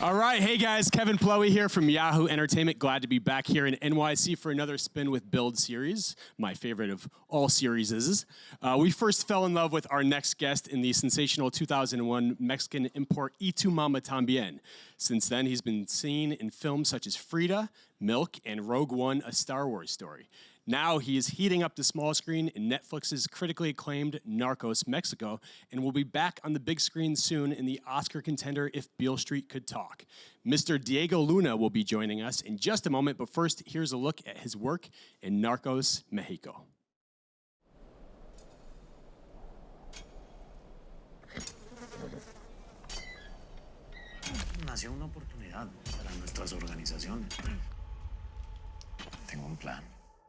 All right, hey guys, Kevin Plowy here from Yahoo Entertainment. Glad to be back here in NYC for another Spin with Build series, my favorite of all series. We first fell in love with our next guest in the sensational 2001 Mexican import Y Tu Mama Tambien. Since then, he's been seen in films such as Frida, Milk, and Rogue One, A Star Wars Story. Now he is heating up the small screen in Netflix's critically acclaimed Narcos Mexico, and will be back on the big screen soon in the Oscar contender If Beale Street Could Talk. Mr. Diego Luna will be joining us in just a moment, but first, here's a look at his work in Narcos Mexico. Nació una oportunidad para nuestras organizaciones. Tengo un plan.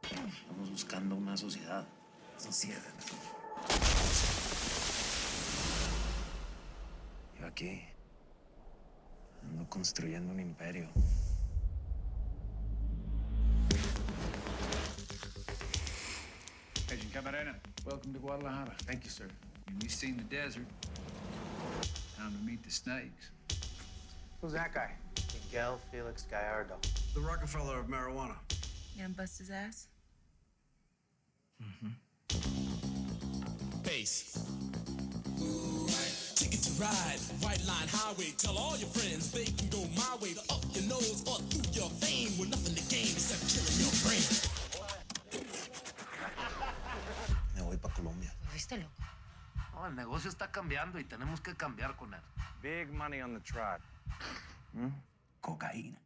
Estamos buscando una sociedad. Yo aquí ando construyendo un imperio. Agent Camarena, welcome to Guadalajara. Thank you, sir. You've seen the desert. Time to meet the snakes. Who's that guy? Miguel Felix Gallardo. The Rockefeller of marijuana. You gonna bust his ass? Base. Ticket to ride, white line highway. Tell all your friends they can go my way to up your nose or through your vein with nothing to gain except killing your brain. Me voy para Colombia. ¿Fuiste loco? No, el negocio está cambiando y tenemos que cambiar con él. Big money on the tribe. Cocaína.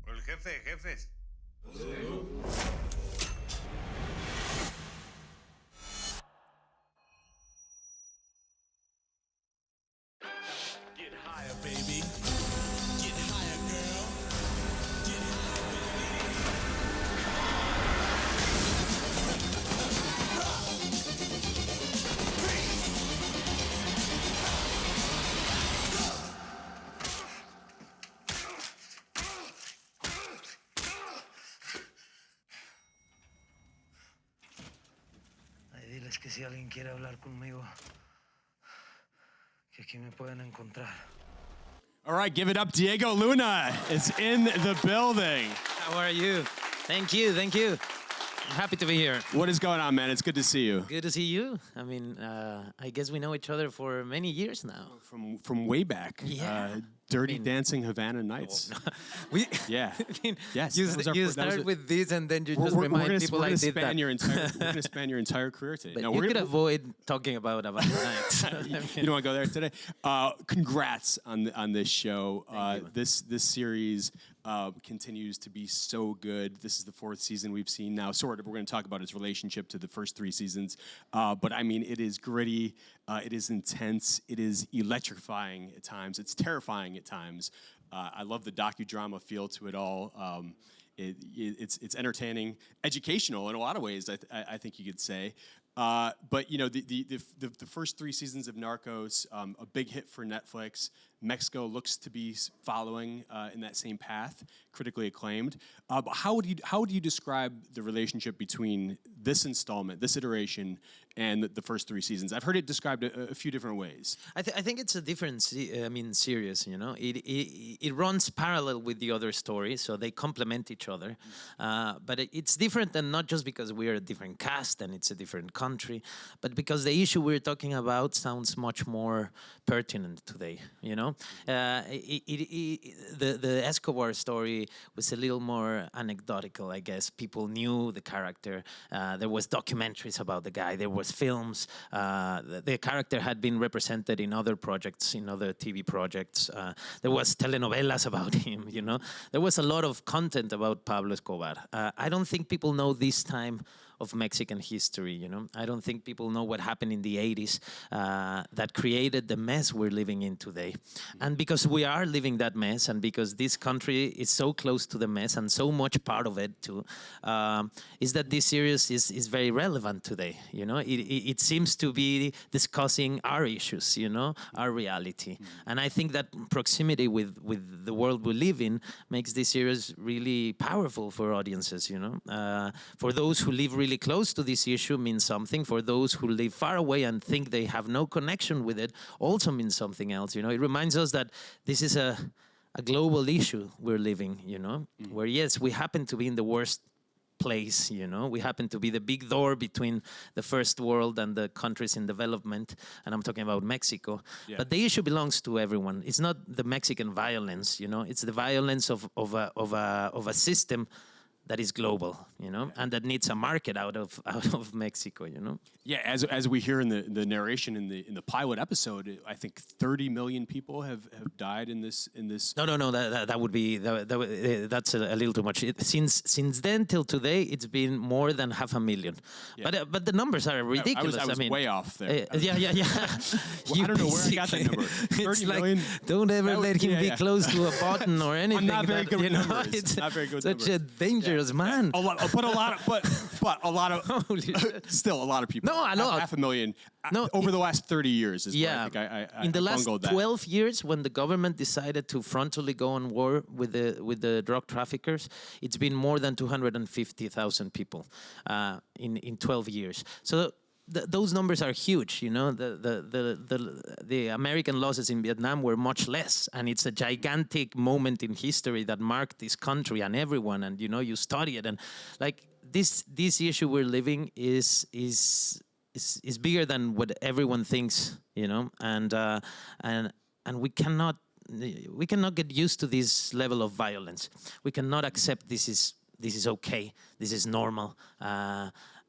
Por el jefe de jefes. Get higher, baby. Get higher, girl. Get higher, Ay, diles que si alguien quiere hablar conmigo, que aquí me pueden encontrar. All right, give it up. Diego Luna is in the building. How are you? Thank you, thank you. I'm happy to be here. What is going on, man? It's good to see you. Good to see you. I mean, I guess we know each other for many years now. From way back. Yeah. Dirty Dancing Havana Nights. We, Yeah. I mean, Yes, you, that was our- you that was start it. with this and then you We're just remind gonna, people we're I gonna did span that. your entire. We're gonna span your entire career today. But No, you we're could gonna, avoid talking about Havana Nights. you don't want to go there today. Congrats on this show. Thank you. This series continues to be so good. This is the 4th season we've seen now. Sort of. We're going to talk about its relationship to the first 3 seasons. But I mean, it is gritty. It is intense. It is electrifying at times. It's terrifying at times. I love the docudrama feel to it all. It's entertaining, educational in a lot of ways. I think you could say. But you know, the first 3 seasons of Narcos, a big hit for Netflix. Mexico looks to be following in that same path, critically acclaimed. But how would you describe the relationship between this installment, this iteration, and the first 3 seasons? I've heard it described a few different ways. I think it's a different, series. You know, it runs parallel with the other stories, so they complement each other. But it's different, and not just because we're a different cast and it's a different country, but because the issue we're talking about sounds much more pertinent today. You know, the Escobar story was a little more anecdotal, I guess. People knew the character. There was documentaries about the guy. There was films. The character had been represented in other projects, in other TV projects. There was telenovelas about him, you know. There was a lot of content about Pablo Escobar. I don't think people know this time of Mexican history. You know, I don't think people know what happened in the 80s that created the mess we're living in today. And because we are living that mess, and because this country is so close to the mess and so much part of it too, is that this series is very relevant today. You know, it seems to be discussing our issues, you know, our reality. And I think that proximity with the world we live in makes this series really powerful for audiences, you know. For those who live really close to this issue means something. For those who live far away and think they have no connection with it also means something else, you know. It reminds us that this is a global issue we're living, you know, where yes, we happen to be in the worst place, you know. We happen to be the big door between the first world and the countries in development, and I'm talking about Mexico. Yeah. But the issue belongs to everyone. It's not the Mexican violence, you know. It's the violence of a system that is global, you know, and that needs a market out of Mexico, you know. Yeah, as we hear in the narration in the pilot episode, I think 30 million people have died in this. No, that would be that's a little too much. Since then till today, it's been more than 500,000. Yeah. But the numbers are ridiculous. I was way off there. Yeah. Well, I don't know where I got that number. 30 million. Don't ever let him be close to a button or anything. I'm not very good with numbers. It's not very good. Such a dangerous man. A lot of still a lot of people. No, I know. 500,000. No, over the last 30 years is yeah. where I think I in the last bungled that. 12 years, when the government decided to frontally go on war with the drug traffickers, it's been more than 250,000 people in 12 years. So those numbers are huge, you know. The American losses in Vietnam were much less, and it's a gigantic moment in history that marked this country and everyone. And you know, you study it, and like this issue we're living is bigger than what everyone thinks, you know. And we cannot get used to this level of violence. We cannot accept this is okay. This is normal.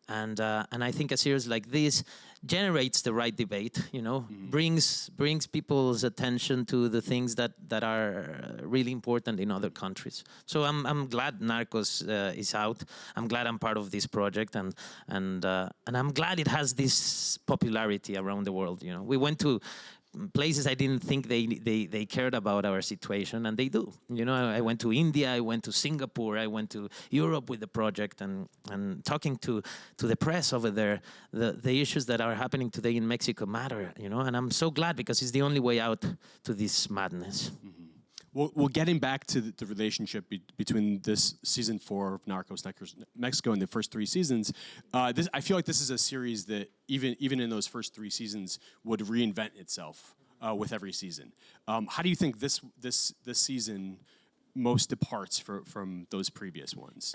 And I think a series like this generates the right debate, you know, brings people's attention to the things that are really important in other countries. So I'm glad Narcos is out. I'm glad I'm part of this project, and I'm glad it has this popularity around the world. You know, we went to places I didn't think they cared about our situation, and they do. You know, I went to India, I went to Singapore, I went to Europe with the project, and talking to the press over there, the issues that are happening today in Mexico matter, you know, and I'm so glad because it's the only way out to this madness. Well, getting back to the relationship between this season 4 of Narcos Mexico and the first 3 seasons, I feel like this is a series that even in those first 3 seasons would reinvent itself with every season. How do you think this season most departs from those previous ones?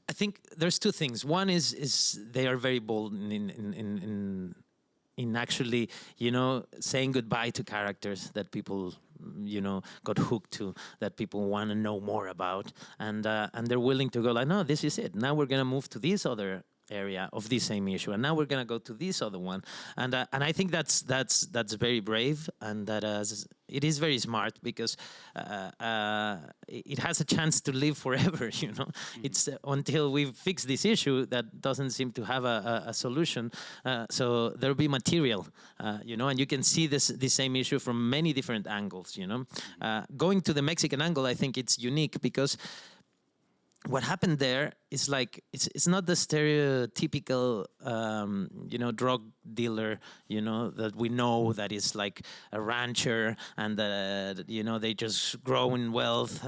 I think there's 2 things. One is they are very bold in actually, you know, saying goodbye to characters that people, you know, got hooked to, that people want to know more about, and they're willing to go like, no, this is it. Now we're gonna move to this other area of the same issue, and now we're gonna go to this other one, and I think that's very brave, and that it is very smart because it has a chance to live forever. You know, it's until we fix this issue that doesn't seem to have a solution. So there'll be material, you know, and you can see the same issue from many different angles. You know, going to the Mexican angle, I think it's unique because what happened there is like it's not the stereotypical you know, drug dealer, you know, that we know, that is like a rancher and you know, they just grow in wealth,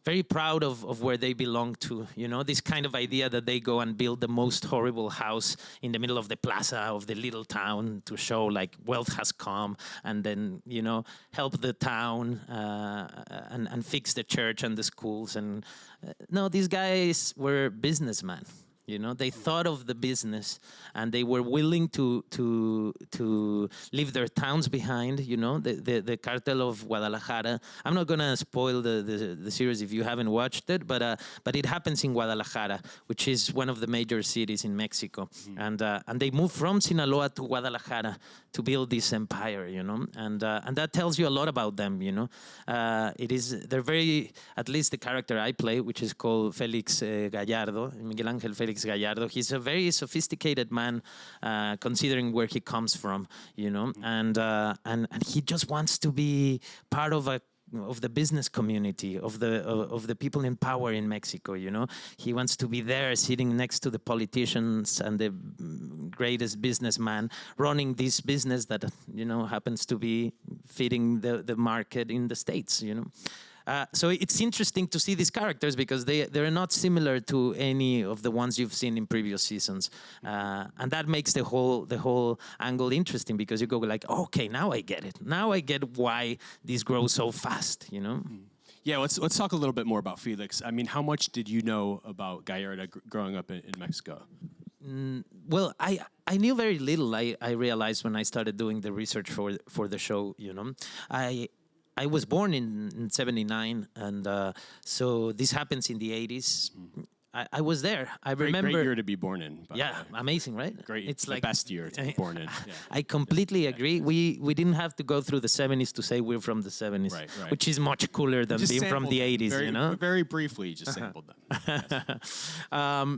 very proud of where they belong to, you know, this kind of idea that they go and build the most horrible house in the middle of the plaza of the little town to show like wealth has come, and then, you know, help the town and fix the church and the schools. And no, these guys were businessmen. You know, they thought of the business, and they were willing to leave their towns behind. You know, the cartel of Guadalajara. I'm not gonna spoil the series if you haven't watched it, but it happens in Guadalajara, which is one of the major cities in Mexico, and they moved from Sinaloa to Guadalajara to build this empire. You know, and that tells you a lot about them. You know, they're very, at least the character I play, which is called Felix Gallardo, Miguel Ángel Felix Gallardo. He's a very sophisticated man, considering where he comes from, you know, and he just wants to be part of the business community, of the people in power in Mexico. You know, he wants to be there, sitting next to the politicians and the greatest businessman, running this business that, you know, happens to be feeding the market in the States. You know. So it's interesting to see these characters because they're not similar to any of the ones you've seen in previous seasons, and that makes the whole angle interesting because you go like, okay, now I get it. Now I get why this grows so fast. You know. Yeah, let's talk a little bit more about Felix. I mean, how much did you know about Gallardo growing up in Mexico? Well, I knew very little. I realized when I started doing the research for the show. You know, I was born in 79, and so this happens in the 80s. I was there. I remember. Great year to be born in. Yeah, amazing, right? Great. It's the like best year to be born in. Yeah. I completely agree. We didn't have to go through the 70s to say we're from the 70s, Right. which is much cooler than being from the 80s. Very, you know, very briefly, just sampled them. Yes.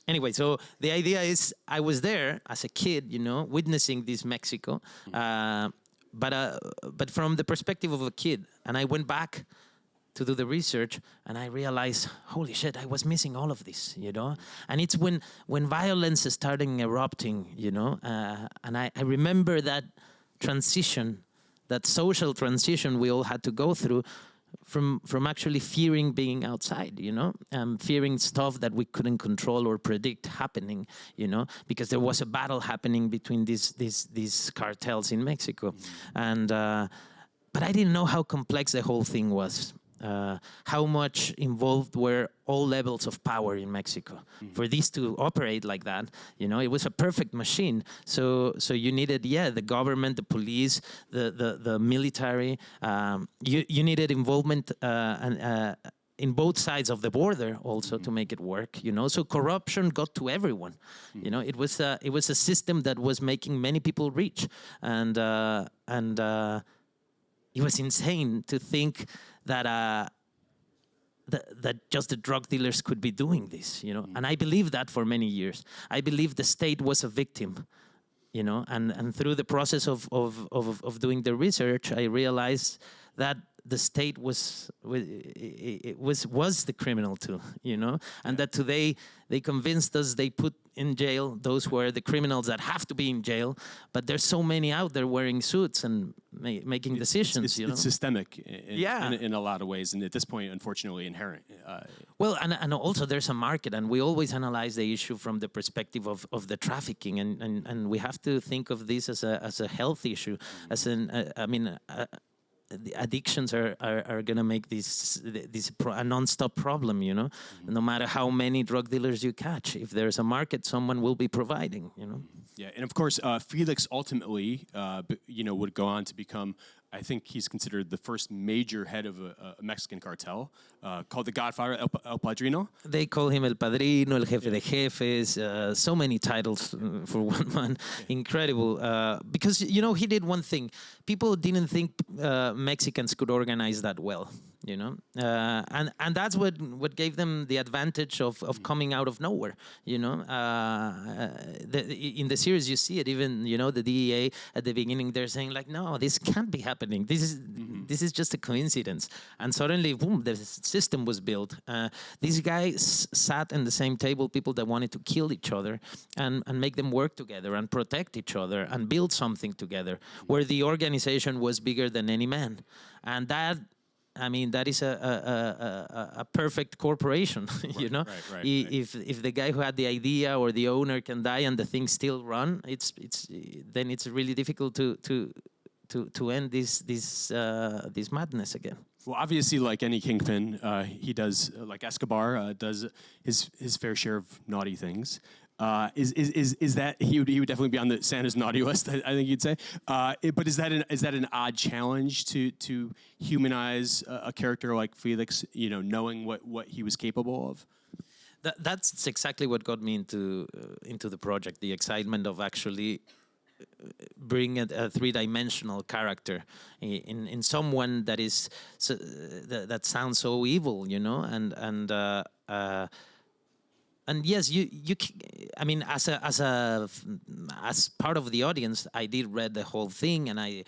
Anyway, so the idea is I was there as a kid, you know, witnessing this Mexico, but from the perspective of a kid. And I went back to do the research, and I realized, holy shit, I was missing all of this, you know? And it's when violence is starting erupting, you know? And I remember that transition, that social transition we all had to go through, from actually fearing being outside, you know, fearing stuff that we couldn't control or predict happening, you know, because there was a battle happening between these cartels in Mexico, and but I didn't know how complex the whole thing was. How much involved were all levels of power in Mexico for this to operate like that. You know, it was a perfect machine. So you needed, the government, the police, the military. You needed involvement in both sides of the border also to make it work. You know, so corruption got to everyone. You know, it was a system that was making many people rich, and it was insane to think that just the drug dealers could be doing this, you know. And I believed that for many years. I believed the state was a victim, you know. And through the process of doing the research, I realized that the state was the criminal too, you know. And that today they convinced us, they put in jail those who are the criminals that have to be in jail, but there's so many out there wearing suits and making decisions. It's systemic in a lot of ways, and at this point, unfortunately, inherent. Well, and also there's a market, and we always analyze the issue from the perspective of the trafficking, and we have to think of this as a health issue, as the addictions are going to make this a non-stop problem, you know. No matter how many drug dealers you catch, if there's a market, someone will be providing, you know. Yeah, and of course, Felix ultimately, would go on to become, I think he's considered the first major head of a Mexican cartel called the Godfather, El Padrino. They call him El Padrino, El Jefe de Jefes, so many titles for one man. Yeah. Incredible. Because, you know, he did one thing. People didn't think Mexicans could organize that well, you know. And that's what gave them the advantage of coming out of nowhere, you know. In the series, you see it, even, you know, the DEA at the beginning, they're saying, like, no, this can't be happening. This is just a coincidence. And suddenly, boom, the system was built. These guys sat in the same table, people that wanted to kill each other and make them work together and protect each other and build something together, where the organization was bigger than any man. And that, I mean, that is a perfect corporation, you know. Right. If the guy who had the idea or the owner can die and the thing still run, then it's really difficult to end this madness again. Well, obviously, like any kingpin, he does, like Escobar, does his fair share of naughty things. Is that he would definitely be on the Santa's naughty list? I think you'd say. But is that an odd challenge to humanize a character like Felix? You know, knowing what he was capable of. That's exactly what got me into the project. The excitement of actually bring a three-dimensional character in someone that is that sounds so evil, you know, and yes, I mean, as part of the audience, I did read the whole thing, and I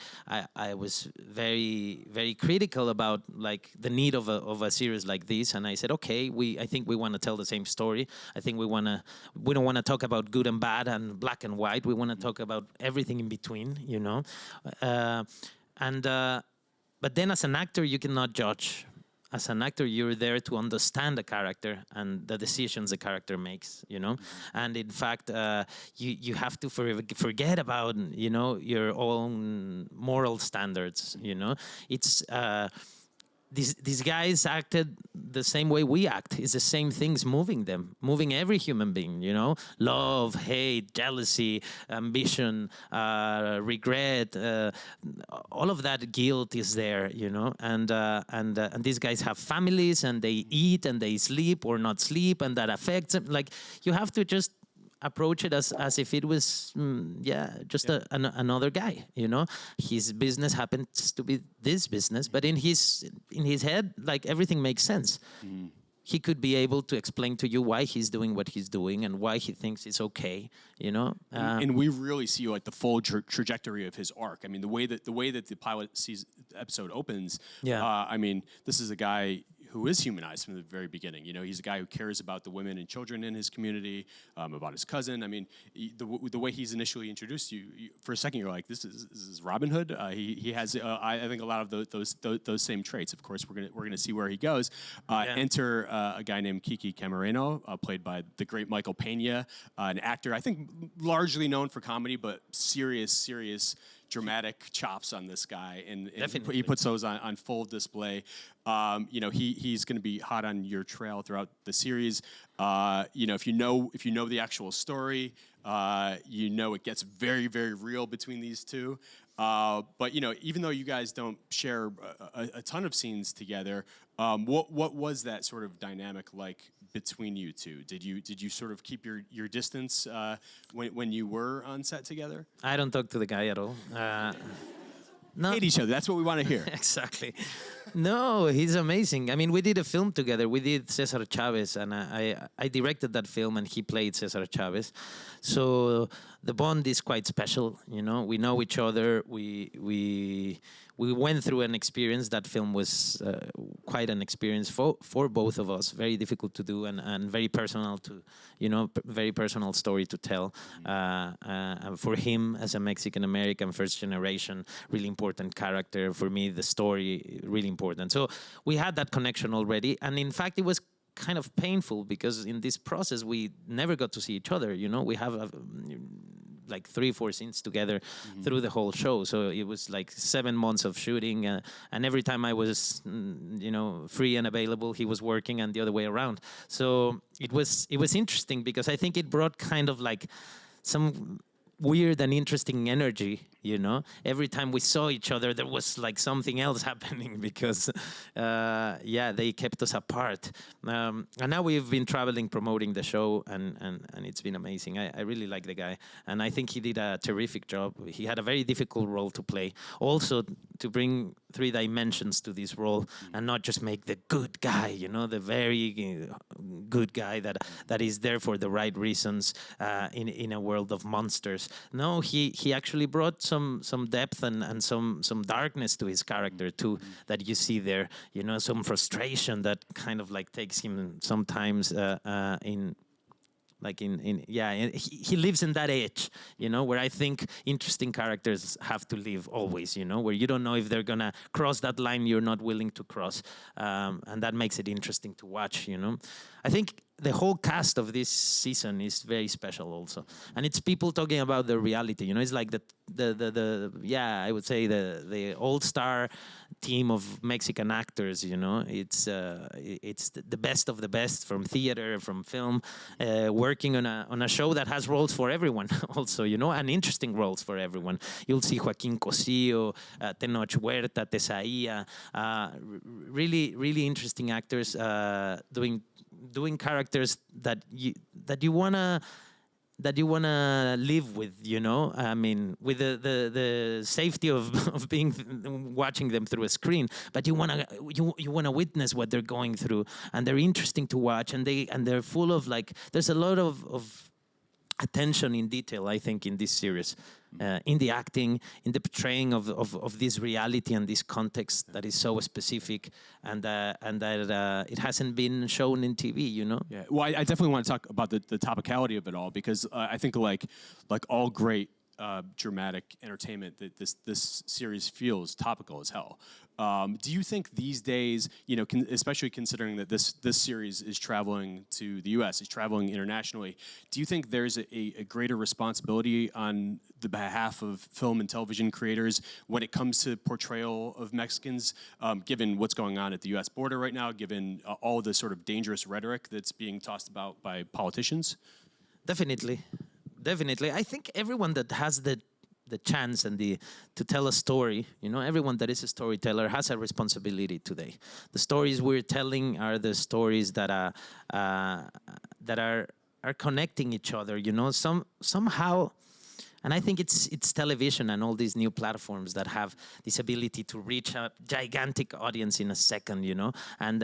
was very, very critical about like the need of a series like this, and I said, okay, I think we want to tell the same story. I think we don't want to talk about good and bad and black and white. We want to talk about everything in between, you know, but then as an actor, you cannot judge. As an actor, you're there to understand the character and the decisions the character makes, you know. And in fact, you have to forget about, you know, your own moral standards, you know. It's these guys acted the same way we act. It's the same things moving every human being, you know. Love, hate, jealousy, ambition, regret, all of that guilt is there, you know. And these guys have families, and they eat and they sleep or not sleep, and that affects them. Like, you have to just approach it as if it was another guy, you know. His business happens to be this business, but in his head, like, everything makes sense. He could be able to explain to you why he's doing what he's doing and why he thinks it's okay, you know. And we really see like the full trajectory of his arc. I mean, the way that the pilot episode opens. I mean, this is a guy who is humanized from the very beginning. You know, he's a guy who cares about the women and children in his community, about his cousin. I mean, the way he's initially introduced you, for a second you're like, this is Robin Hood. He has, I think, a lot of those same traits. Of course, we're gonna see where he goes. Enter a guy named Kiki Camareno, played by the great Michael Pena, an actor I think largely known for comedy, but serious dramatic chops on this guy, and he puts those on full display. You know, he's going to be hot on your trail throughout the series. You know, if you know the actual story, you know it gets very, very real between these two. But you know, even though you guys don't share a ton of scenes together, what was that sort of dynamic like between you two? Did you sort of keep your distance when you were on set together? I don't talk to the guy at all. No. Hate each other. That's what we want to hear. Exactly. No, he's amazing. I mean, we did a film together. We did Cesar Chavez, and I directed that film, and he played Cesar Chavez. So the bond is quite special. You know, we know each other. We went through an experience. That film was quite an experience for both of us. Very difficult to do, and very personal to, you know, very personal story to tell. For him, as a Mexican American, first generation, really important character. For me, the story really important. So we had that connection already, and in fact, it was kind of painful because in this process we never got to see each other. You know, we have like 3-4 scenes together through the whole show. So it was like 7 months of shooting, and every time I was, you know, free and available, he was working, and the other way around. So it was interesting because I think it brought kind of like some weird and interesting energy, you know. Every time we saw each other, there was like something else happening because, they kept us apart. And now we've been traveling, promoting the show, and it's been amazing. I really like the guy, and I think he did a terrific job. He had a very difficult role to play. Also, to bring 3 dimensions to this role and not just make the good guy, you know, the very good guy that is there for the right reasons in a world of monsters. No, he actually brought some depth and some darkness to his character too, that you see there, you know, some frustration that kind of like takes him sometimes he lives in that age, you know, where I think interesting characters have to live always, you know, where you don't know if they're gonna cross that line you're not willing to cross, and that makes it interesting to watch, you know. I think the whole cast of this season is very special also, and it's people talking about the reality, you know. It's like I would say the old star team of Mexican actors. You know, it's the best of the best from theater, from film, working on a show that has roles for everyone. Also, you know, and interesting roles for everyone. You'll see Joaquin Cosío, Tenoch Huerta, Tesaía, really interesting actors doing characters that you wanna live with, you know. I mean, with the safety of being watching them through a screen, but you wanna witness what they're going through, and they're interesting to watch, and they're full of, like, there's a lot of attention in detail, I think, in this series, in the acting, in the portraying of this reality and this context that is so specific, and that it hasn't been shown in TV, you know? Yeah, well, I definitely want to talk about the topicality of it all, because I think like all great dramatic entertainment, that this series feels topical as hell. Do you think these days, you know, especially considering that this series is traveling to the U.S., is traveling internationally, do you think there's a greater responsibility on the behalf of film and television creators when it comes to portrayal of Mexicans, given what's going on at the U.S. border right now, given all the sort of dangerous rhetoric that's being tossed about by politicians? Definitely. I think everyone that has the chance and to tell a story, you know, everyone that is a storyteller has a responsibility today. The stories we're telling are the stories that are connecting each other, you know, somehow. And I think it's television and all these new platforms that have this ability to reach a gigantic audience in a second, you know, and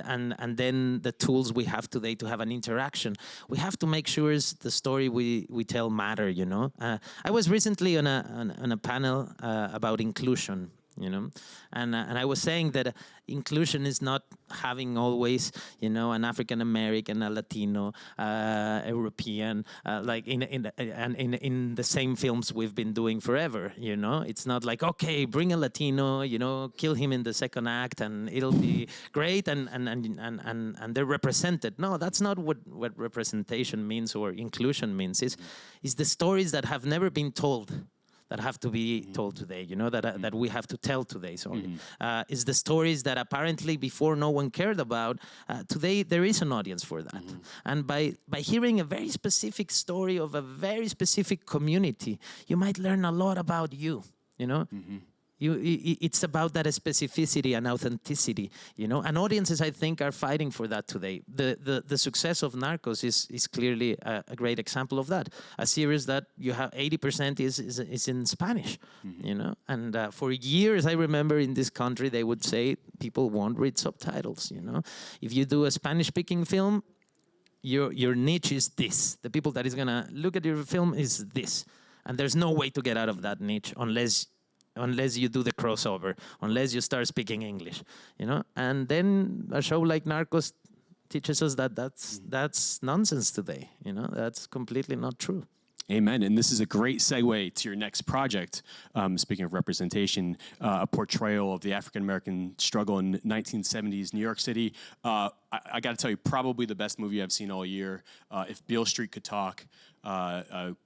then the tools we have today to have an interaction. We have to make sure the story we tell matter, you know. I was recently on a panel about inclusion, you know, and I was saying that inclusion is not having always, you know, an African American, a Latino, European, like in the same films we've been doing forever, you know. It's not like, okay, bring a Latino, you know, kill him in the second act and it'll be great and they're represented. No, that's not what representation means or inclusion means. It's the stories that have never been told that have to be told today, you know, that we have to tell today. Sorry, is the stories that apparently before no one cared about. Today there is an audience for that, and by hearing a very specific story of a very specific community, you might learn a lot about you. You know. It's about that specificity and authenticity, you know, and audiences, I think, are fighting for that today. The success of Narcos is clearly a great example of that. A series that you have 80% is in Spanish, you know, and for years I remember in this country they would say people won't read subtitles, you know. If you do a Spanish-speaking film, your niche is this. The people that is gonna look at your film is this, and there's no way to get out of that niche unless you do the crossover, unless you start speaking English, you know. And then a show like Narcos teaches us that that's nonsense today, you know. That's completely not true. Amen. And this is a great segue to your next project. Speaking of representation, a portrayal of the African-American struggle in 1970s New York City. I got to tell you, probably the best movie I've seen all year. If Beale Street Could Talk,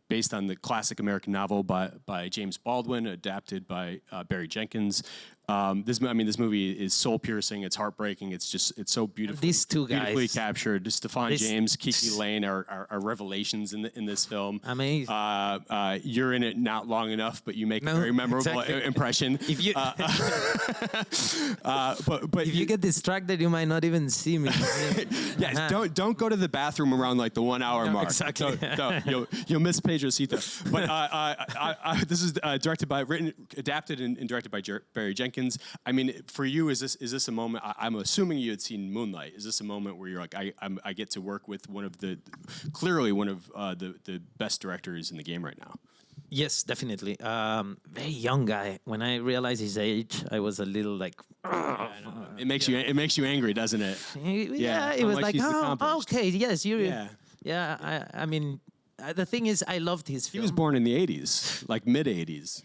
based on the classic American novel by James Baldwin, adapted by Barry Jenkins. This movie is soul-piercing. It's heartbreaking. It's so beautiful. These two guys, beautifully captured. Stefan James, Kiki Lane are revelations in this film. Amazing. You're in it not long enough, but you make a very memorable impression. If you but if you get distracted, you might not even see me. Yes, don't go to the bathroom around like the 1 hour mark. Exactly. You'll miss Pedro Cita. But this is adapted and directed by Barry Jenkins. I mean, for you, is this a moment? I'm assuming you had seen Moonlight. Is this a moment where you're like, I get to work with one of the best directors in the game right now? Yes, definitely. Very young guy. When I realized his age, I was a little like. It makes you angry, doesn't it? Yeah, it was like, oh, okay, yes, you. Yeah. I mean, the thing is, I loved his film. He was born in the '80s, like mid '80s.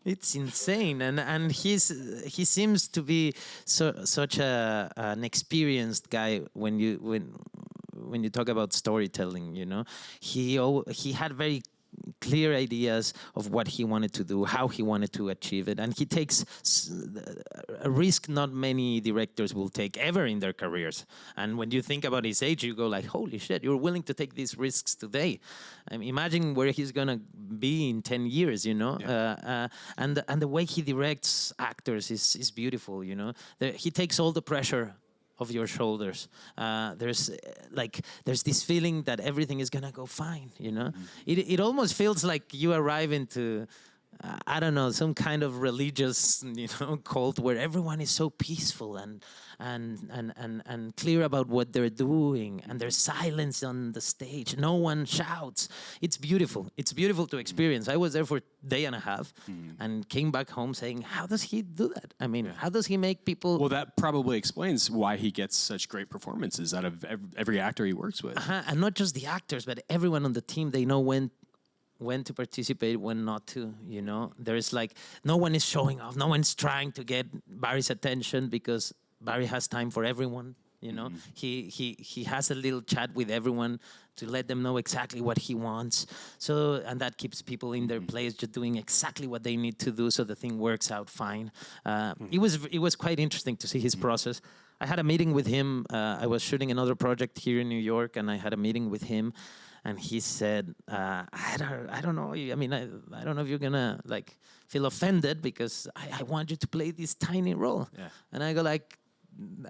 It's insane, and he seems to be such an experienced guy when you talk about storytelling. You know, he had very clear ideas of what he wanted to do, how he wanted to achieve it, and he takes a risk not many directors will take ever in their careers. And when you think about his age, you go like, holy shit, you're willing to take these risks today. I mean, imagine where he's gonna be in 10 years, you know? Yeah. And the way he directs actors is beautiful, you know? He takes all the pressure of your shoulders. There's this feeling that everything is gonna go fine, you know? It almost feels like you arrive into, I don't know, some kind of religious, you know, cult where everyone is so peaceful and clear about what they're doing, and there's silence on the stage. No one shouts. It's beautiful. It's beautiful to experience. I was there for a day and a half and came back home saying, how does he do that? I mean, how does he make people... Well, that probably explains why he gets such great performances out of every actor he works with. And not just the actors, but everyone on the team. They know when to participate, when not to, you know? There's like, no one is showing off. No one's trying to get Barry's attention because Barry has time for everyone, you know? He has a little chat with everyone to let them know exactly what he wants. So, and that keeps people in their place, just doing exactly what they need to do so the thing works out fine. It was quite interesting to see his process. I had a meeting with him. I was shooting another project here in New York, and I had a meeting with him. And he said, I don't know. I mean, I don't know if you're gonna like feel offended because I want you to play this tiny role. Yeah. And I go like,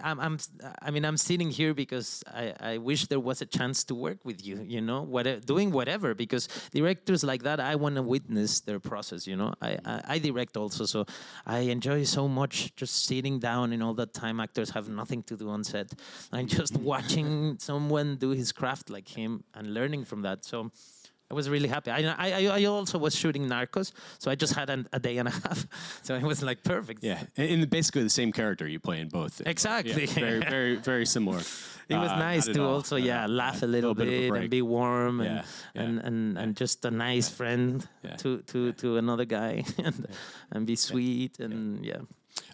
I'm sitting here because I wish there was a chance to work with you, you know, doing whatever, because directors like that, I want to witness their process, you know. I direct also, so I enjoy so much just sitting down, and all that time actors have nothing to do on set. I'm just watching someone do his craft like him and learning from that. So I was really happy. I also was shooting Narcos, so I just had a day and a half. So it was like perfect. Yeah, and basically the same character you play in both. Exactly. Yeah, very, very, very similar. It was nice to also, laugh a little bit and be warm and just a nice friend to another guy and be sweet and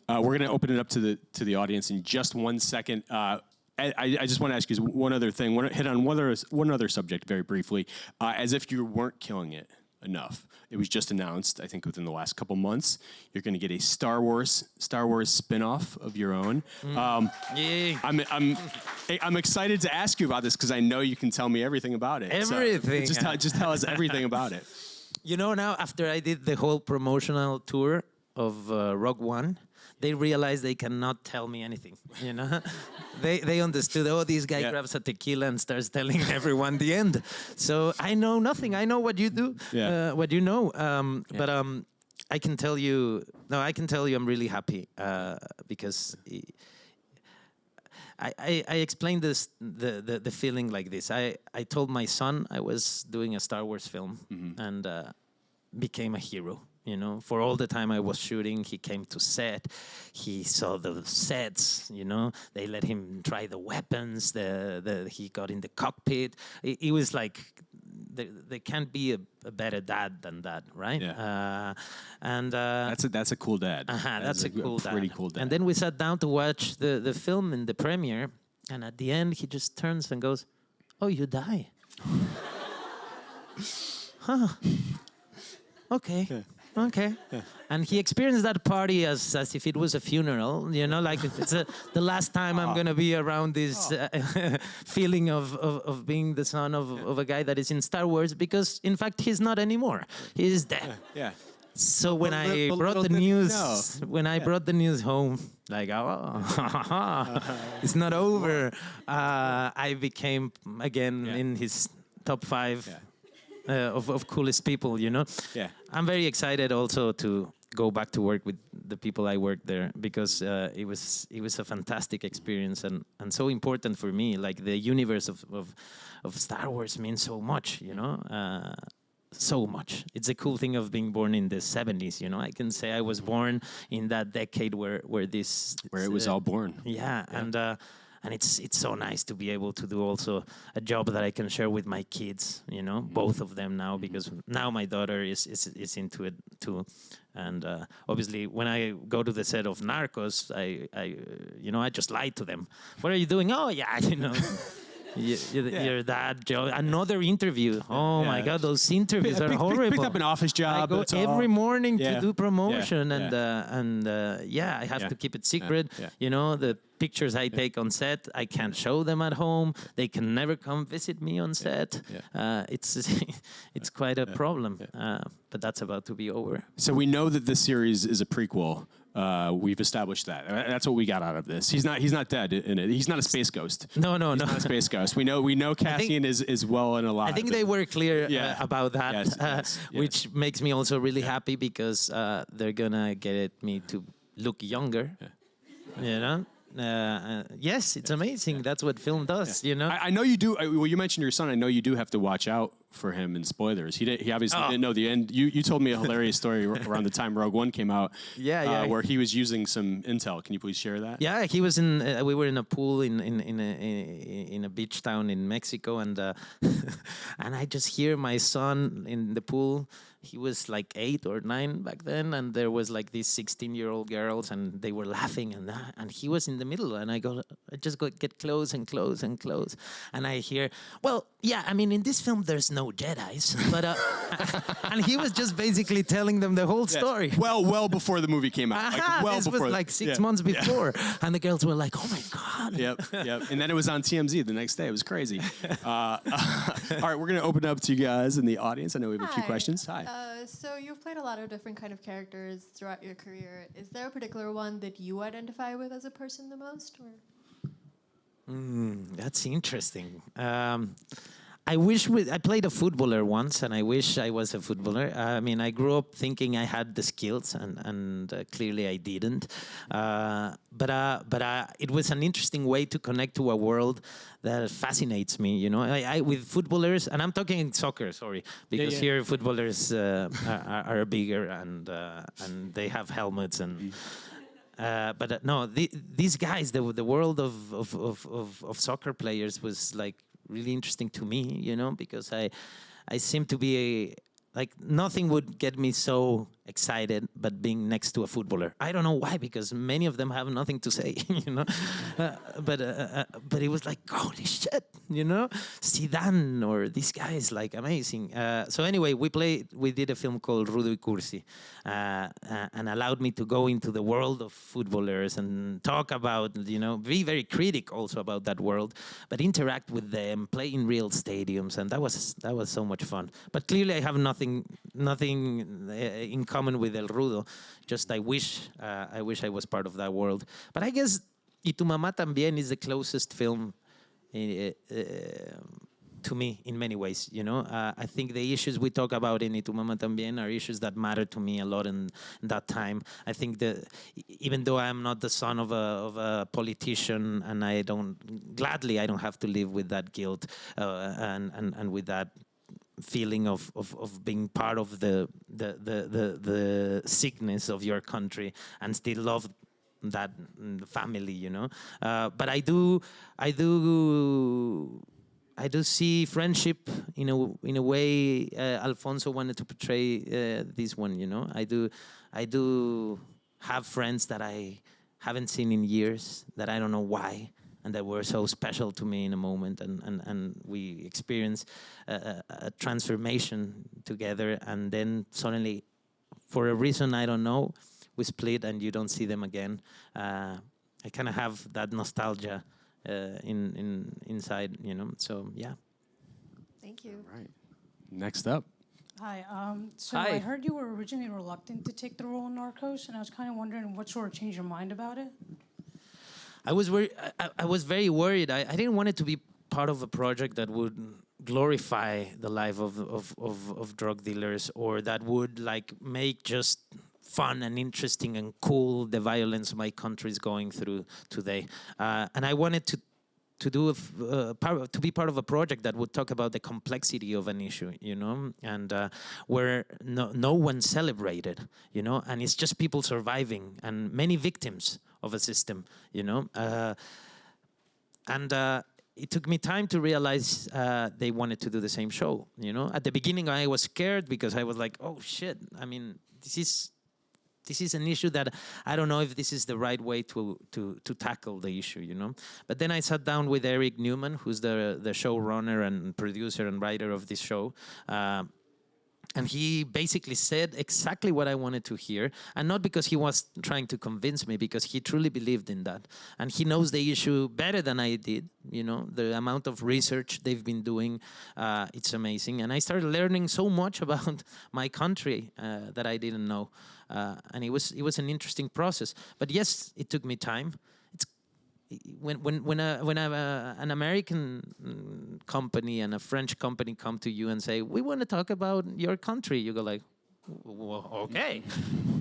We're gonna open it up to the audience in just 1 second. I just want to ask you one other thing. Hit on one other subject very briefly. As if you weren't killing it enough, it was just announced, I think within the last couple months, you're going to get a Star Wars spin-off of your own. I'm excited to ask you about this because I know you can tell me everything about it. Everything. So just tell us everything about it. You know, now after I did the whole promotional tour of Rogue One, they realized they cannot tell me anything, you know? They understood, this guy grabs a tequila and starts telling everyone the end. So I know nothing. I know what you do, what you know. But I can tell you I'm really happy because I explained this, the feeling like this. I told my son I was doing a Star Wars film and became a hero. You know, for all the time I was shooting, he came to set. He saw the sets. You know, they let him try the weapons. He got in the cockpit. It was like there can't be a better dad than that, right? Yeah. And that's a cool dad. That's a cool dad. Pretty cool dad. And then we sat down to watch the film in the premiere, and at the end he just turns and goes, "Oh, you die." Huh. Okay. Yeah. Okay. Yeah. And he experienced that party as if it was a funeral, you know, like it's the last time I'm going to be around this feeling of being the son of a guy that is in Star Wars, because, in fact, he's not anymore. He's dead. Yeah. So when I brought the news home, like, it's not over, I became, again, in his top 5. Yeah. Of coolest people, you know. Yeah. I'm very excited also to go back to work with the people I worked there, because it was a fantastic experience and so important for me. Like the universe of Star Wars means so much, you know. So much. It's a cool thing of being born in the 70s, you know. I can say I was born in that decade where it was all born. Yeah. And it's so nice to be able to do also a job that I can share with my kids, you know, both of them now, because now my daughter is into it too. And obviously, when I go to the set of Narcos, I just lie to them. What are you doing? Oh, yeah, you know. Your dad, Joe. Another interview. Oh my God, those interviews are horrible. Picked up an office job. I go that's all. every morning Yeah. to do promotion, Yeah. and I have Yeah. to keep it secret. Yeah. You know, the pictures I take on set, I can't show them at home. They can never come visit me on set. It's quite a problem. But that's about to be over. So we know that this series is a prequel. We've established that. That's what we got out of this. He's not dead in it. He's not a space ghost. No. He's not a space ghost. We know Cassian is well and alive. I think they were clear Yeah. about that, Yes. which makes me also really happy because they're gonna get me to look younger. You know. Yes, it's amazing. That's what film does, you know. I know you do. Well, you mentioned your son. I know you do have to watch out for him in spoilers. He obviously didn't know the end. You told me a hilarious story around the time Rogue One came out. Where he was using some intel. Can you please share that? Yeah, he was in. We were in a pool in a beach town in Mexico, and and I just hear my son in the pool. He was like 8 or 9 back then, and there was like these 16-year-old girls, and they were laughing, and he was in the middle, and I just get close and close and close, and I hear, well, yeah, I mean, in this film there's no Jedis, but and he was just basically telling them the whole story. Well before the movie came out. This before. was like 6 months before, and the girls were like, "Oh my God!" Yep. And then it was on TMZ the next day. It was crazy. All right, we're gonna open it up to you guys in the audience. I know we have a few questions. Hi. So you've played a lot of different kind of characters throughout your career. Is there a particular one that you identify with as a person the most? Or? That's interesting. I played a footballer once, and I wish I was a footballer. I mean, I grew up thinking I had the skills, and clearly I didn't. But it was an interesting way to connect to a world that fascinates me. You know, I with footballers, and I'm talking soccer. Sorry, because here footballers are bigger and they have helmets and. But no, these guys, the world of soccer players was like really interesting to me, you know, because I seem to be like nothing would get me so excited but being next to a footballer. I don't know why, because many of them have nothing to say, you know. But it was like, holy shit, you know, Zidane or these guys, like amazing. So anyway, we did a film called Rudo y Cursi, and allowed me to go into the world of footballers and talk about, you know, be very critical also about that world, but interact with them, play in real stadiums, and that was so much fun. But clearly, I have nothing in common with El Rudo. Just I wish I was part of that world. But I guess Y Tu Mamá También is the closest film to me in many ways, you know. I think the issues we talk about in Y Tu Mamá También are issues that matter to me a lot in that time. I think that even though I am not the son of a politician, and I don't have to live with that guilt and with that feeling of being part of the sickness of your country and still love that family, you know. But I do see friendship in a way Alfonso wanted to portray this one, you know. I do have friends that I haven't seen in years, that I don't know why, and that were so special to me in a moment, and we experienced a transformation together, and then suddenly, for a reason I don't know, we split and you don't see them again. I kind of have that nostalgia inside, you know. So yeah. Thank you. All right. Next up. Hi. So Hi. I heard you were originally reluctant to take the role in Narcos, and I was kind of wondering what sort of changed your mind about it. I was very worried. I didn't want it to be part of a project that would glorify the life of drug dealers, or that would like make just fun and interesting and cool the violence my country is going through today. And I wanted to be part of a project that would talk about the complexity of an issue, you know, and where no one celebrated, you know, and it's just people surviving and many victims of a system, you know. And it took me time to realize they wanted to do the same show, you know. At the beginning, I was scared because I was like, oh, shit. I mean, this is this is an issue that I don't know if this is the right way to tackle the issue, you know. But then I sat down with Eric Newman, who's the showrunner and producer and writer of this show. And he basically said exactly what I wanted to hear. And not because he was trying to convince me, because he truly believed in that. And he knows the issue better than I did. You know, the amount of research they've been doing, it's amazing. And I started learning so much about my country that I didn't know. And it was an interesting process. But yes, it took me time. When an American company and a French company come to you and say, we want to talk about your country, you go like, well, okay.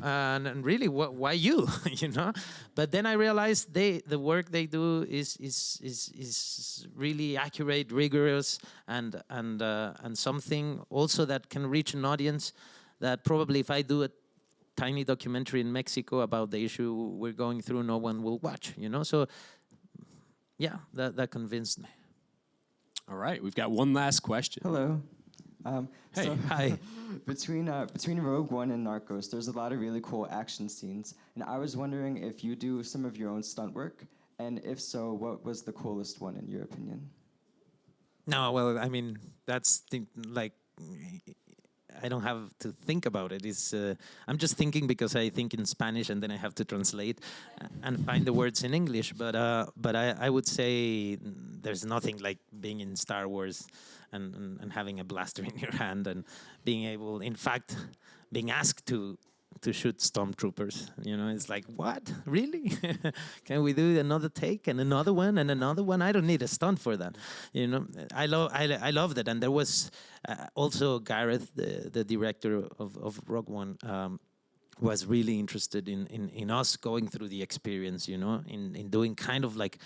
And really, why you? You know? But then I realized the work they do is really accurate, rigorous, and something also that can reach an audience that probably if I do a tiny documentary in Mexico about the issue we're going through, no one will watch, you know? So yeah, that convinced me. All right, we've got one last question. Hello. Hey. So Hi. between Rogue One and Narcos, there's a lot of really cool action scenes. And I was wondering if you do some of your own stunt work, and if so, what was the coolest one in your opinion? No, well, I mean, that's like, I don't have to think about it. I'm just thinking because I think in Spanish and then I have to translate and find the words in English. But I would say there's nothing like being in Star Wars and having a blaster in your hand and being able, in fact, being asked to shoot stormtroopers. You know, it's like, what? Really? Can we do another take and another one and another one? I don't need a stunt for that. You know, I loved it. And there was also Gareth, the director of Rogue One, was really interested in us going through the experience, you know, in doing kind of like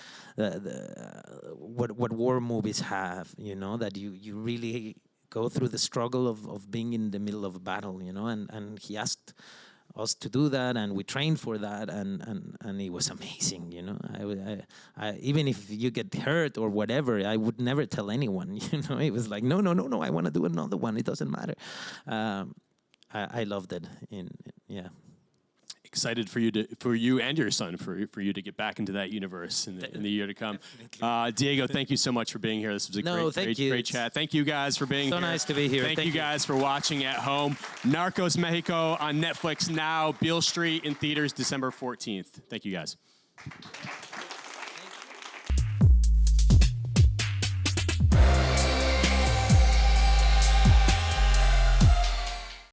what war movies have, you know, that you really go through the struggle of being in the middle of a battle, you know, and he asked us to do that, and we trained for that, and it was amazing, you know. I even if you get hurt or whatever, I would never tell anyone, you know. It was like, no, I want to do another one. It doesn't matter. I loved it. Yeah. Excited for you and your son for you to get back into that universe in the year to come. Diego, thank you so much for being here. This was a great chat. Thank you guys for being here. So nice to be here. Thank you guys for watching at home. Narcos Mexico on Netflix now. Beale Street in theaters December 14th. Thank you guys.